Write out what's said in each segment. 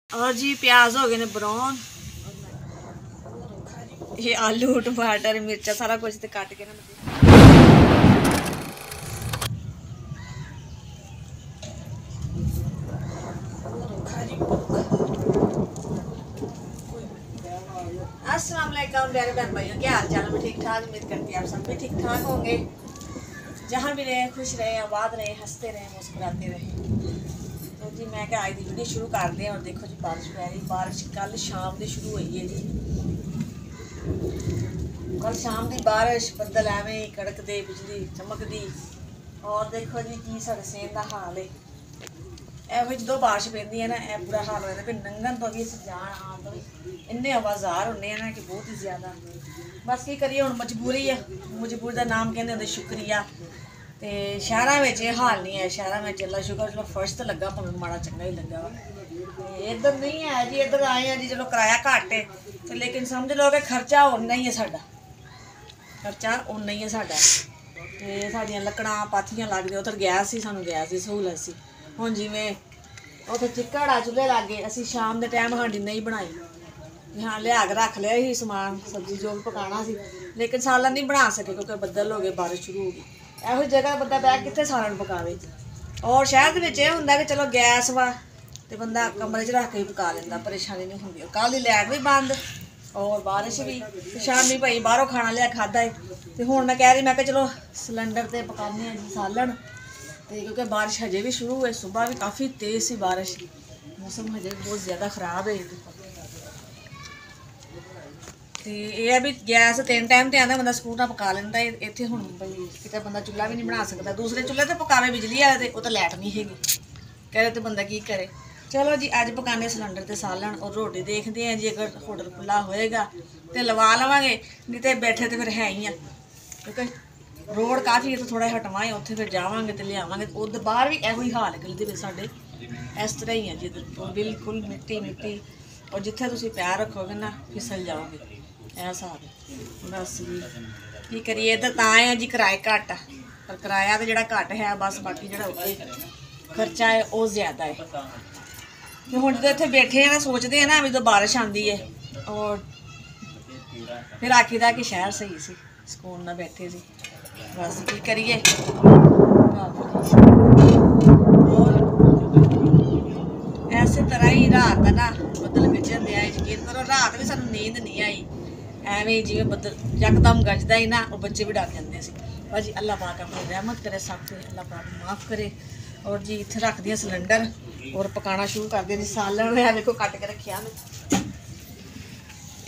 और जी प्याज हो गए ने ब्राउन। ये आलू टमाटर मिर्चा सारा कुछ ते काट के ना अस्सलाम वालेकुम प्यारे बहन भाइयों, क्या हाल चाल है? ठीक ठाक, उम्मीद करती है आप सब भी ठीक ठाक होंगे। जहाँ भी रहे खुश रहे, आबाद रहे, हंसते रहे, मुस्कुराते रहे। तो जी मैं क्या आज की वीडियो शुरू कर दें। और देखो जी बारिश पै रही, बारिश कल शाम की शुरू हुई है जी। कल शाम की बारिश, बदल एवें कड़कते, बिजली चमकती। और देखो जी की साढ़े सेहत का हाल है। ਇਹੋ ਜਦੋਂ ਬਾਰਿਸ਼ ਪੈਂਦੀ ਹੈ ਨਾ ਇਹ ਬੁਰਾ ਹਾਲ ਹੋ ਜਾਂਦਾ ਵੀ ਨੰਗਣ ਤੋਂ ਵੀ ਜਾਣ ਆਉਣ ਤੋਂ ਵੀ ਇੰਨੇ ਆਵਾਜ਼ਾਰ ਹੁੰਦੇ ਆ ਨਾ ਕਿ ਬਹੁਤ ਹੀ ਜ਼ਿਆਦਾ। ਬਸ ਕੀ ਕਰੀਏ, ਹੁਣ ਮਜਬੂਰੀ ਆ। ਮਜਬੂਰੀ ਦਾ ਨਾਮ ਕਹਿੰਦੇ ਹੁੰਦੇ ਸ਼ੁਕਰੀਆ। ਤੇ ਸ਼ਹਿਰਾਂ ਵਿੱਚ ਇਹ ਹਾਲ ਨਹੀਂ ਹੈ। ਸ਼ਹਿਰਾਂ ਵਿੱਚ ਅੱਲਾ ਸ਼ੁਕਰ ਚਲੋ ਫਰਸ਼ ਤਾਂ ਲੱਗਾ, ਭਾਵੇਂ ਮਾੜਾ ਚੰਗਾ ਹੀ ਲੱਗਾ ਵਾ। ਤੇ ਇੱਧਰ ਨਹੀਂ ਹੈ ਜੀ, ਇੱਧਰ ਆਏ ਆ ਜੀ ਚਲੋ ਕਿਰਾਇਆ ਘੱਟ ਹੈ ਤੇ ਲੇਕਿਨ ਸਮਝ ਲਓ ਕਿ ਖਰਚਾ ਉਨਾ ਹੀ ਹੈ ਸਾਡਾ। ਖਰਚਾ ਉਨਾ ਹੀ ਹੈ ਸਾਡਾ। ਤੇ ਸਾਡੀਆਂ ਲੱਕੜਾਂ ਪਾਥੀਆਂ ਲੱਗਦੀਆਂ, ਉੱਧਰ ਗੈਸ ਸੀ, ਸਾਨੂੰ ਗੈਸ ਦੀ ਸਹੂਲਤ ਸੀ। ਹੁਣ ਜਿਵੇਂ ਉੱਥੇ ਚਿੱਕੜ ਆ ਚੁੱਲ੍ਹੇ ਲਾਗੇ, ਅਸੀਂ ਸ਼ਾਮ ਦੇ ਟਾਈਮ ਹਾਂਡੀ ਨਹੀਂ ਬਣਾਈ। ਹਾਂ ਲਿਆ ਕੇ ਰੱਖ ਲਿਆ ਸੀ ਸਮਾਨ, ਸਬਜ਼ੀ ਜੋ ਵੀ ਪਕਾਉਣਾ ਸੀ, ਲੇਕਿਨ ਸਾਲਨ ਨਹੀਂ ਬਣਾ ਸਕੇ ਕਿਉਂਕਿ ਬੱਦਲ ਹੋ ਗਏ, ਬਾਰਿਸ਼ ਸ਼ੁਰੂ ਹੋ ਗਈ। ਇਹੋ ਜਿਹੀ ਜਗ੍ਹਾ ਬੰਦਾ ਬਹਿ ਕਿੱਥੇ ਸਾਲਨ ਪਕਾਵੇ। ਔਰ ਸ਼ਹਿਰ ਦੇ ਵਿੱਚ ਇਹ ਹੁੰਦਾ ਕਿ ਚਲੋ ਗੈਸ ਵਾ ਤੇ ਬੰਦਾ ਕਮਰੇ 'ਚ ਰੱਖ ਕੇ ਪਕਾ ਲੈਂਦਾ, ਪਰੇਸ਼ਾਨੀ ਨਹੀਂ ਹੁੰਦੀ। ਕੱਲ੍ਹ ਦੀ ਲਾਈਟ ਵੀ ਬੰਦ ਔਰ ਬਾਰਿਸ਼ ਵੀ, ਤੇ ਸ਼ਾਮੀ ਭਾਈ ਬਾਹਰੋਂ ਖਾਣਾ ਲਿਆ ਖਾਧਾ ਹੈ। ਤੇ ਹੁਣ ਮੈਂ ਕਹਿ ਰਹੀ, ਮੈਂ ਕਿਹਾ ਚਲੋ ਸਿਲੰਡਰ 'ਤੇ ਪਕਾਉਂਦੇ ਹਾਂ ਜੀ ਸਾਲਣ। ਤੇ ਕਿਉਂਕਿ ਬਾਰਿਸ਼ ਹਜੇ ਵੀ ਸ਼ੁਰੂ ਹੋਏ, ਸੁਬਾਹ ਵੀ ਕਾਫੀ ਤੇਜ਼ ਸੀ ਬਾਰਿਸ਼, ਮੌਸਮ ਹਜੇ ਬਹੁਤ ਜ਼ਿਆਦਾ ਖਰਾਬ ਹੈ। ਤੇ ਇਹ ਹੈ ਵੀ ਗੈਸ 3 ਟਾਈਮ ਤੇ ਆਉਂਦਾ, ਬੰਦਾ ਸਕੂਟਰ ਨਾਲ ਪਕਾ ਲੈਂਦਾ। ਇੱਥੇ ਹੁਣ ਬਈ ਕਿਤੇ ਬੰਦਾ ਚੁੱਲ੍ਹਾ ਵੀ ਨਹੀਂ ਬਣਾ ਸਕਦਾ। ਦੂਸਰੇ ਚੁੱਲ੍ਹੇ ਤੇ ਪਕਾਵੇ ਬਿਜਲੀ ਵਾਲੇ ਤੇ ਉਹ ਤਾਂ ਲਾਈਟ ਨਹੀਂ ਹੈਗੀ, ਕਹੇ ਤੇ ਬੰਦਾ ਕੀ ਕਰੇ। ਚਲੋ ਜੀ ਅੱਜ ਪਕਾਉਂਦੇ ਸਿਲੰਡਰ ਤੇ ਸਾਲਣ ਔਰ ਰੋਟੀ ਦੇਖਦੇ ਹਾਂ ਜੀ, ਅਗਰ ਹੋਟਲ ਖੁੱਲ੍ਹਾ ਹੋਏਗਾ ਤੇ ਲਵਾ ਲਵਾਂਗੇ, ਨਹੀਂ ਤੇ ਬੈਠੇ ਤੇ ਫਿਰ ਹੈ ਹੀ ਆ। ਕਿਉਂਕਿ ਰੋਡ ਕਾਫੀ ਇੱਥੇ ਥੋੜ੍ਹਾ ਹਟਵਾ ਹੈ, ਉੱਥੇ ਫਿਰ ਜਾਵਾਂਗੇ ਤੇ ਲਿਆਵਾਂਗੇ। ਉਹਦੇ ਬਾਹਰ ਵੀ ਇਹੋ ਹੀ ਹਾਲ ਹੈ ਗਲੀ ਦੇ ਵਿੱਚ ਸਾਡੇ, ਇਸ ਤਰ੍ਹਾਂ ਹੀ ਹੈ ਜੀ। ਬਿਲਕੁਲ ਮਿੱਟੀ ਮਿੱਟੀ, ਔਰ ਜਿੱਥੇ ਤੁਸੀਂ ਪੈਰ ਰੱਖੋਗੇ ਨਾ ਫਿਸਲ ਜਾਓਗੇ, ਇਹ ਹਿਸਾਬ ਹੈ। ਬਸ ਜੀ ਕੀ ਕਰੀਏ, ਇੱਧਰ ਤਾਂ ਆਏ ਆ ਜੀ ਕਿਰਾਏ ਘੱਟ ਆ, ਪਰ ਕਿਰਾਇਆ ਤਾਂ ਜਿਹੜਾ ਘੱਟ ਹੈ ਬਸ, ਬਾਕੀ ਜਿਹੜਾ ਉੱਤੇ ਖਰਚਾ ਹੈ ਉਹ ਜ਼ਿਆਦਾ ਹੈ। ਤੇ ਹੁਣ ਜਦੋਂ ਇੱਥੇ ਬੈਠੇ ਆ ਨਾ ਸੋਚਦੇ ਆ ਨਾ ਵੀ ਜਦੋਂ ਬਾਰਿਸ਼ ਆਉਂਦੀ ਹੈ, ਔਰ ਫਿਰ ਆਖੀਦਾ ਕਿ ਸ਼ਹਿਰ ਸਹੀ ਸੀ, ਸਕੂਨ ਨਾਲ ਬੈਠੇ ਸੀ। ਬਸ ਕੀ ਕਰੀਏ। ਐਸੇ ਤਰ੍ਹਾਂ ਹੀ ਰਾਤ ਦਾ ਨਾ ਬੱਦਲ ਵਿੱਚ ਹੁੰਦੇ ਆ, ਯਕੀਨ ਕਰੋ ਰਾਤ ਵੀ ਸਾਨੂੰ ਨੀਂਦ ਨਹੀਂ ਆਈ। ਐਵੇਂ ਜਿਵੇਂ ਬੱਦਲ ਯਕਦਮ ਗੱਜਦਾ ਹੀ ਨਾ, ਉਹ ਬੱਚੇ ਵੀ ਡਰ ਜਾਂਦੇ ਸੀ। ਬਸ ਜੀ ਅੱਲਾਹ ਪਾਕ ਆਪਣੀ ਰਹਿਮਤ ਕਰੇ ਸਭ ਤੇ, ਅੱਲਾਹ ਪਾਕ ਮਾਫ ਕਰੇ। ਔਰ ਜੀ ਇੱਥੇ ਰੱਖਦੀਆਂ ਸਿਲੰਡਰ ਔਰ ਪਕਾਉਣਾ ਸ਼ੁਰੂ ਕਰਦੇ ਜੀ। ਸਾਲਣ ਹੈ ਵੇਖੋ ਕੱਟ ਕੇ ਰੱਖਿਆ ਮੈਂ,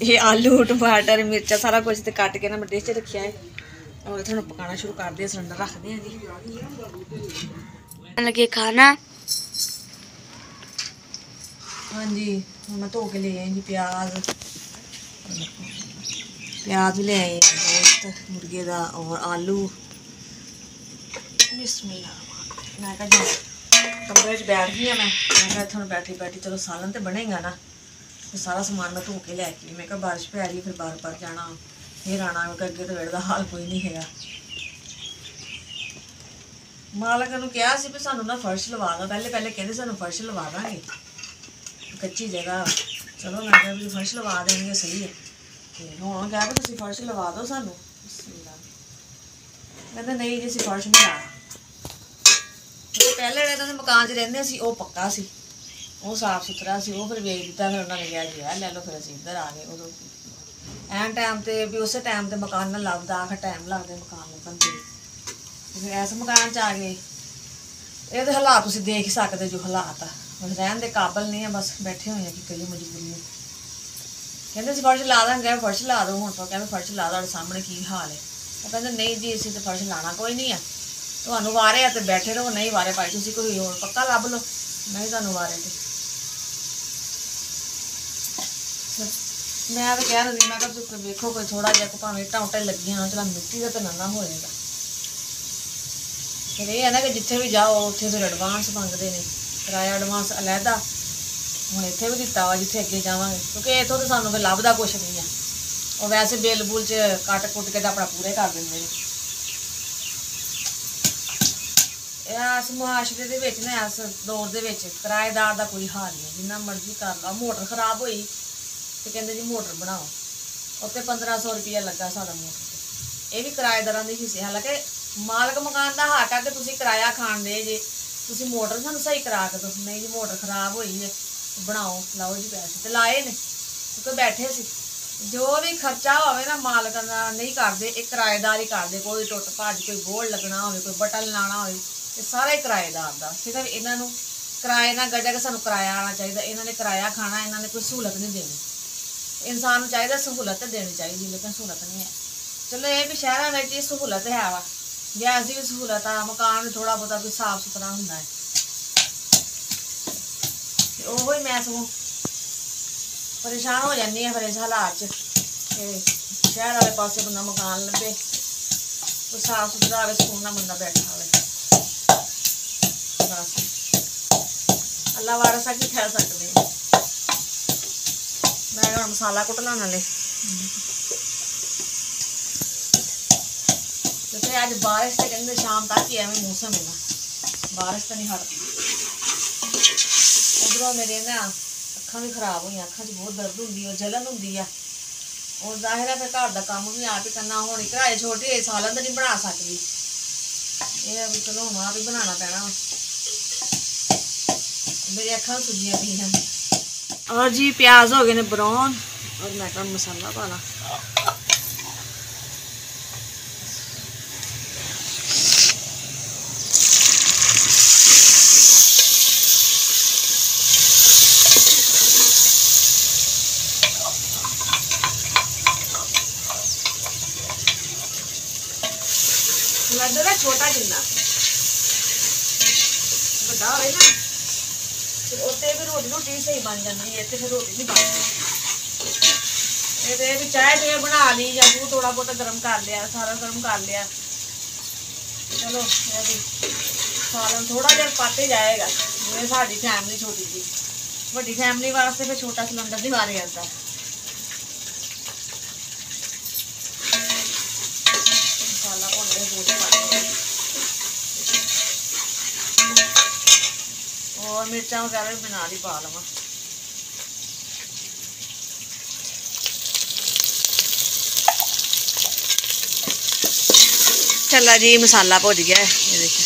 ਇਹ ਆਲੂ ਟਮਾਟਰ ਮਿਰਚਾ ਸਾਰਾ ਕੁਝ ਤੇ ਕੱਟ ਕੇ ਨਾ ਮੈਂ ਡਿਸ਼ 'ਚ ਰੱਖਿਆ ਹੈ। और इतना पकाना शुरू कर दिया, सिलेंडर रख दिया जी लगे खाना। हाँ जी मैं धो के ले आई जी प्याज, प्याज भी ले आए, गोश्त मुर्गे का और आलू। बिस्मिल्लाह। मैं कहा कमरे बैठ गई मैं कहा इतना बैठी बैठी चलो सालन तो बनेगा ना। तो सारा समान मैं धो के लैके, मैं कहा बारिश पै रही फिर बार बार जाना फिर आना, क्योंकि अगे तो वेड़ का हाल कोई नहीं है। मालक ने कहा ਸੀ ਵੀ ਸਾਨੂੰ ਨਾ ਫਰਸ਼ ਲਵਾ ਦੋ, ਪਹਿਲੇ ਕਹਿੰਦੇ ਸਾਨੂੰ ਫਰਸ਼ ਲਵਾ ਦਾਂਗੇ ਕੱਚੀ ਜਗ੍ਹਾ। ਚਲੋ ਮੈਂ ਕਿਹਾ ਵੀ ਫਰਸ਼ ਲਵਾ ਦੇਣਗੇ ਸਹੀ ਹੈ। ਤੇ ਹੁਣ ਕਿਹਾ ਕਿ ਤੁਸੀਂ ਫਰਸ਼ ਲਵਾ ਦਿਓ ਸਾਨੂੰ। ਕਹਿੰਦੇ ਨਹੀਂ ਜੀ ਅਸੀਂ ਫਰਸ਼ ਨਹੀਂ ਲਾਣਾ। ਪਹਿਲੇ ਜਿਹੜੇ ਉਹਨਾਂ ਦੇ ਮਕਾਨ 'ਚ ਰਹਿੰਦੇ ਸੀ ਉਹ ਪੱਕਾ ਸੀ, ਉਹ ਸਾਫ ਸੁਥਰਾ ਸੀ, ਉਹ ਫਿਰ ਵੇਚ ਦਿੱਤਾ। ਫਿਰ ਉਹਨਾਂ ਨੇ ਕਿਹਾ ਜੀ ਲੈ ਲਓ, ਫਿਰ ਅਸੀਂ ਇੱਧਰ ਆ ਗਏ। ਉਦੋਂ ਐਨ ਟਾਈਮ ਤੇ ਵੀ ਉਸੇ ਟਾਈਮ ਤੇ ਮਕਾਨ ਨਾਲ ਲੱਭਦਾ, ਆਖਰ ਟਾਈਮ ਲੱਗਦਾ ਮਕਾਨ ਲੱਭਣ ਤੇ। ਫਿਰ ਇਸ ਮਕਾਨ 'ਚ ਆ ਗਏ। ਇਹਦੇ ਹਾਲਾਤ ਤੁਸੀਂ ਦੇਖ ਹੀ ਸਕਦੇ ਜੋ ਹਾਲਾਤ ਆ, ਬਸ ਰਹਿਣ ਦੇ ਕਾਬਲ ਨਹੀਂ ਆ, ਬਸ ਬੈਠੇ ਹੋਏ ਆ ਕਿ ਕਰੀਏ ਮਜਬੂਰੀ। ਕਹਿੰਦੇ ਅਸੀਂ ਫਰਸ਼ ਲਾ ਦਾਂਗੇ, ਫਰਸ਼ ਲਾ ਦਿਓ। ਹੁਣ ਤਾਂ ਕਹਿੰਦੇ ਫਰਸ਼ ਲਾ ਤੁਹਾਡੇ ਸਾਹਮਣੇ ਕੀ ਹਾਲ ਹੈ। ਉਹ ਕਹਿੰਦੇ ਨਹੀਂ ਜੀ ਅਸੀਂ ਤਾਂ ਫਰਸ਼ ਲਾਣਾ ਕੋਈ ਨਹੀਂ ਆ, ਤੁਹਾਨੂੰ ਵਾਰੇ ਆ ਤੇ ਬੈਠੇ ਰਹੋ, ਨਹੀਂ ਵਾਰੇ ਪਾਈ ਤੁਸੀਂ ਕੋਈ ਹੋਰ ਪੱਕਾ ਲੱਭ ਲਓ, ਨਹੀਂ ਤੁਹਾਨੂੰ ਵਾਰੇ ਤੇ। ਮੈਂ ਤਾਂ ਕਹਿ ਰਹੀ, ਮੈਂ ਕਿਹਾ ਵੇਖੋ ਕੋਈ ਥੋੜਾ ਜਿਹਾ ਭਾਵੇਂ ਇੱਟਾਂ ਉੱਟਾਂ ਲੱਗੀਆਂ, ਚਲਾ ਮਿੱਟੀ ਦਾ ਤਾਂ ਨਾ ਹੋਏਗਾ। ਫਿਰ ਇਹ ਹੈ ਨਾ ਕਿ ਜਿੱਥੇ ਵੀ ਜਾਓ ਉੱਥੇ ਫਿਰ ਐਡਵਾਂਸ ਮੰਗਦੇ ਨੇ, ਕਿਰਾਇਆ ਐਡਵਾਂਸ ਅਲੱਗਾ। ਹੁਣ ਇੱਥੇ ਵੀ ਦਿੱਤਾ ਵਾ ਜਿੱਥੇ ਅੱਗੇ ਜਾਵਾਂਗੇ, ਕਿਉਂਕਿ ਇੱਥੋਂ ਤਾਂ ਸਾਨੂੰ ਫਿਰ ਲੱਭਦਾ ਕੁਛ ਨਹੀਂ ਆ। ਉਹ ਵੈਸੇ ਬਿੱਲ ਬੁੱਲ 'ਚ ਕੱਟ ਕੁੱਟ ਕੇ ਤਾਂ ਆਪਣਾ ਪੂਰੇ ਕਰ ਦਿੰਦੇ ਨੇ। इस मुआशरे दे विच ना इस दौर दे विच किराएदार दा कोई हाल नहीं, जिन्ना मर्जी कर लो। मोटर खराब हुई तो कहंदे जी मोटर बनाओ, उत्ते 1500 रुपया लगा साडा मोटर ते। ये भी किराएदारां दे हिस्से। हालांकि मालक मकान दा हक है कि तुसीं किराया खाण दे जे, तुसीं मोटर सानूं सही करा के दो। नहीं जी मोटर खराब हुई है बनाओ, लाओ जी पैसे, ते लाए ने क्योंकि बैठे सी। जो भी खर्चा होवे ना मालक दा नहीं करदे, ये किराएदार ही करदे। कोई टुट भज, कोई बोड़ लगना होवे, कोई बटन लाना होवे, ये सारा ही किराएदार दा। सिर्फ इन्हां नूं किराए नाल गड्ढा के सानूं किराया आना चाहिए। इन्हां ने किराया खाना, इन्हां ने कोई सहूलत नहीं देनी। इंसान नूं चाहिए सहूलत देनी चाहिए, लेकिन सहूलत नहीं है। चलो ये भी शहरों में ये सहूलत है वा, गैस की भी सहूलत आ, मकान भी थोड़ा बहुता कोई साफ सुथरा हुंदा है। ओहो ही मैं सगों परेशान हो जानी है फिर इस हालात च। शहर वाले पासे बंदा मकान लभे, कोई साफ सुथरा आवे, सुकून नाल बंदा बैठा होवे। बस अल्लाह वारसा की कह सकते हैं। मैं हुण मसाला कुट लाने ले। जैसे आज बारिश से कहते शाम तक ही एवं मौसम है ना, बारिश तो नहीं हटती। उधरों मेरे ना अखां भी खराब हुई, अखां च बहुत दर्द होंगी और जलन होंगी आ। और जाहिर है फिर घर का काम भी आप ही करना। होनी घराए छोटे सालन तो नहीं बना सकती, ये भी चलो हम आप ही बनाना पैना। मेरी अखां सुजियां पी हैं। और जी प्याज हो गए ने ब्राउन, और मैं कहा मसाला पाना। सिलेंडर है छोटा जिन्ना, बड़ा होवे ना फिर उत्ते भी रोटी सही बन जाती है, फिर रोटी नहीं बनती। ये भी चाय जो बना ली या दूध थोड़ा बहुत गर्म कर लिया, सारा गर्म कर लिया। चलो ये भी सालन थोड़ा देर पाते जाएगा। जिवें साडी फैमिली छोटी जी, बड़ी फैमिली वास्ते फिर छोटा सिलेंडर नहीं मारे जाता। मसाला भुन के गोश्त और मिर्चा वगैरह भी बना ली पा लवा। चला जी मसाला भुज गया है, ये देखिए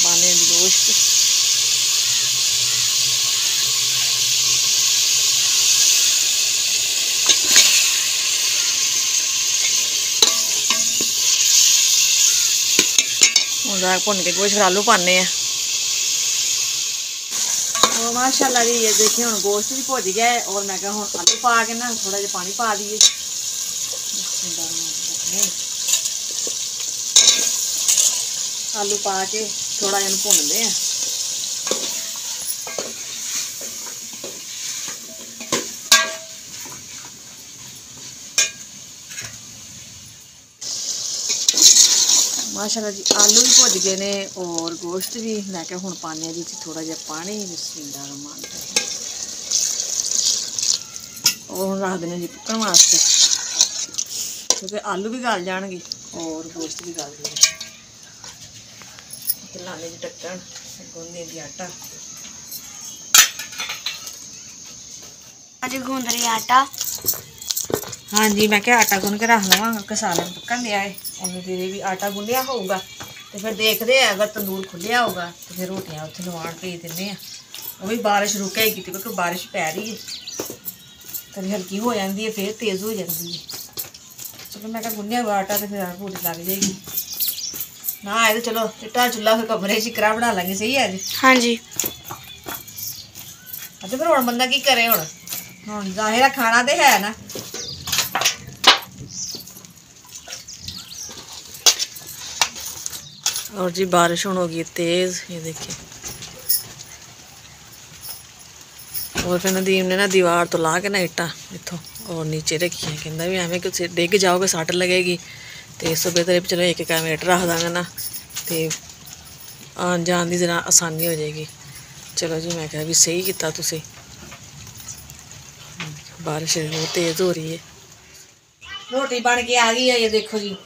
पाने दी गोश्त। हुण भुन के गोश्त आलू पाने हैं। और माशाल्लाह जी ये देखिए हम गोश्त भी भुज गया है। और मैं हम आलू पा के ना थोड़ा जिहा पानी पा दिए। आलू पा के थोड़ा जिहा भुनते हैं। माशाल्लाह जी आलू भी भुज गए ने और गोश्त भी। मैं क्या हुण पाने दी थोड़ा जिहा पानी, बिस्मिल्लाह। और हुण रख देने जी पकण वास्ते, क्योंकि आलू भी गल जाएंगे और गोश्त भी गल जाएगा। लाने जी ढक्कन, गूंदे जी आटा। आज गूंद रही आटा। हाँ जी मैं क्या आटा गुन के रख लवांगा कि सालन पकन दिया है। उन्हें देर भी आटा गुंदिया होगा तो फिर देखते हैं, अगर तंदूर खुलिया होगा तो फिर रोटियां उत्थे लवाण भेज देने। वो भी बारिश रुकेगी क्योंकि बारिश पै रही है, कभी हल्की हो जाती है फिर तेज़ हो जाती है। चलो मैं क्या गुंदिया हुआ आटा तो फिर रोटी लग जाएगी ना। आए तो चलो चिट्टा चुल्हा फिर कमरे चिकरा बना लेंगे। सही है जी? हाँ जी। अच्छा फिर हुण बंदा की करे? हुण जाहिर खाना तो है ना। और जी बारिश होने होगी तेज़, ये देखिए। और फिर नदीम ने ना दीवार तो ला के ना इट्टा इतों और नीचे रखी है। कहता भी एवं कि डिग जाओगे सट लगेगी, तो इस बेहतर चलो एक कैमरेट रख देंगे ना, तो आन जान की जरा आसानी हो जाएगी। चलो जी मैं कहा भी सही किया तुसी। बारिश बहुत तेज़ हो रही है। रोटी बन के आ गई है, ये देखो जी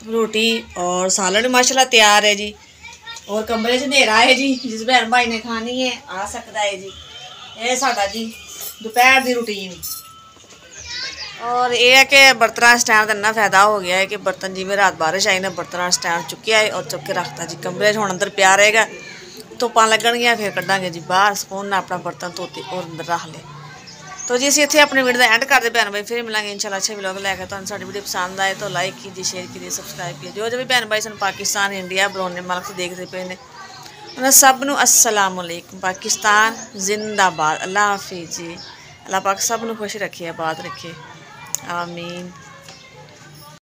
रोटी और सालन माशाल्लाह तैयार है जी। और कमरे च अंधेरा है जी, जिस भैन भाई ने खानी है आ सकता है जी। ये साडा जी दोपहर की रूटीन। और ये है कि बर्तन स्टैंड का इन्ना फायदा हो गया है कि बर्तन जिमें रात बारिश आई ना बर्तन स्टैंड चुक्या है और चुक के रखता जी कमरे हुण अंदर पिया रहेगा। धुप्पां लगणगियां फिर कड्डांगे जी बाहर सुकून नाल अपना बर्तन धोते और अंदर रख ले। तो जी असीं इत्थे अपने वीडियो का एंड करते भैन भाई, फिर मिलांगे इंशाल्लाह अच्छे व्लॉग लैके। तुहानूं साडी वीडियो पसंद आए तो लाइक कीजिए, शेयर कीजिए, सब्सक्राइब कीजिए। जो भी भैन भाई सानूं पाकिस्तान इंडिया बरौने मुल्क से देखते पे ने उन्हें सब नूं अस्सलाम वालेकुम। पाकिस्तान जिंदाबाद। अल्लाह हाफिज़ जी। अल्लाह पाक सब नूं खुश रखे, आबाद रखे, आमीन।